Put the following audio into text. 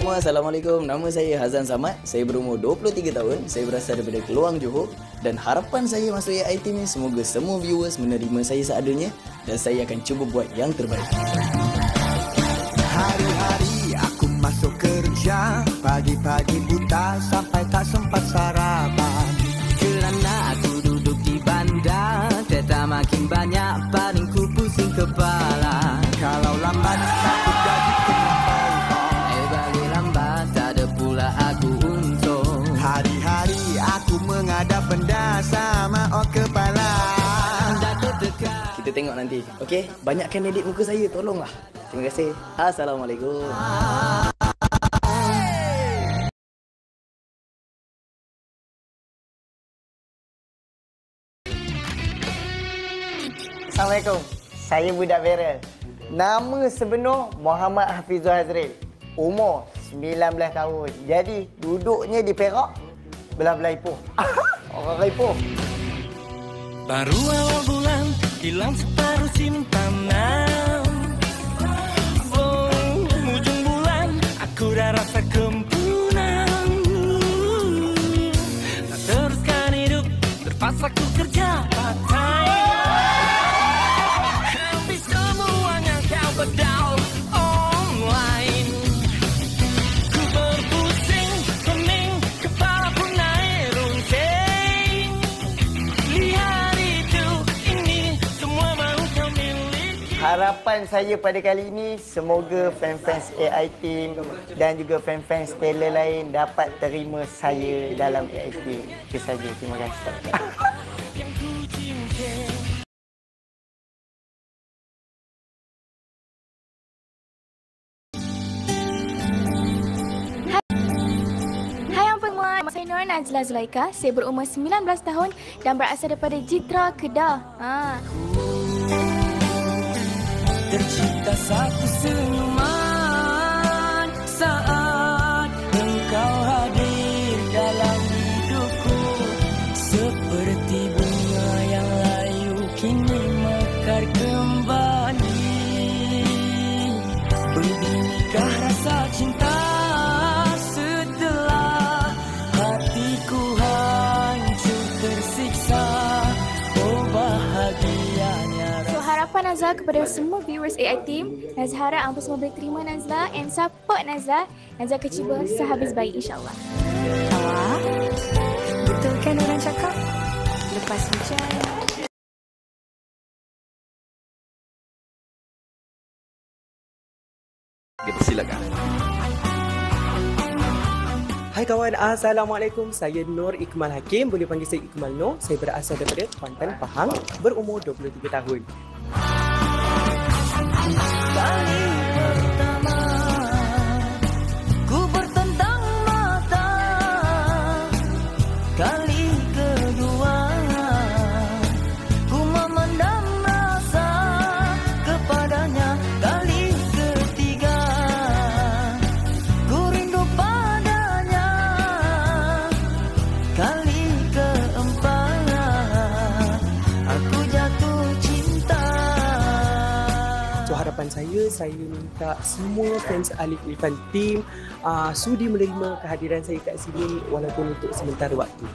semua, Assalamualaikum. Nama saya Hazan Samad. Saya berumur 23 tahun. Saya berasal daripada Keluang, Johor. Dan harapan saya masuk AIT ni, semoga semua viewers menerima saya seadanya. Dan saya akan cuba buat yang terbaik. Hari-hari aku masuk kerja, pagi-pagi buta sampai tak sempat sarapan. Kerana aku duduk di bandar, kereta makin banyak, paling ku pusing kepala. Kalau lambat takut gaji kena potong, balik lambat tak ada pula aku untung. Hari-hari aku menghadap benda sama kepala. Kita tengok nanti. Okey, banyakkan edit muka saya, tolonglah. Terima kasih. Assalamualaikum. Assalamualaikum. Saya budak viral. Nama sebenar Muhammad Hafizul Hazril. Umur 19 tahun. Jadi duduknya di Perak, belah-belah Ipoh. Orang Ipoh. Baru awal bulan, hilang separuh simpanan. Oh, ujung bulan, aku dah rasa kempunan. Tak teruskan hidup, terpaksa ku kerja part-time. Habis semuanya kau bedal online. Ku berpusing, pening, kepala pun naik runcing. Lihat itu, ini semua mahu kau miliki. Harapan saya pada kali ini, semoga fans-fans AI Team dan juga fans-fans talent lain dapat terima saya dalam AI Team. Itu saja. Terima kasih. Yang ku cinta. Hai Yang Penguat, saya Nur Najla Zulaika. Saya berumur 19 tahun dan berasal daripada Jitra, Kedah. Tercipta satu senyuman saat engkau hadir dalam hidupku. Seperti bunga yang layu kini mekar kembali. Beginikah rasa cinta setelah hatiku hancur tersiksa. Oh bahagianya. So harapan Nazla kepada semua viewers AI Team. Nazla harap hampa semua boleh terima Nazla and support Nazla. Nazla akan cuba sehabis baik insyaAllah. Awak, betul kan orang cakap? Lepas hujan. Kita silakan. Hai kawan, Assalamualaikum. Saya Nur Ikmal Hakim. Boleh panggil saya Ikmal Nur. Saya berasal daripada Kuantan, Pahang. Berumur 23 tahun. Kali pertama ku bertentang mata, kali kedua ku memendam rasa kepadanya, kali ketiga ku rindu padanya, kali keempat aku jatuh cinta. So harapan saya minta semua fans Alif Irfan Team sudi menerima kehadiran saya kat sini walaupun untuk sementara waktu.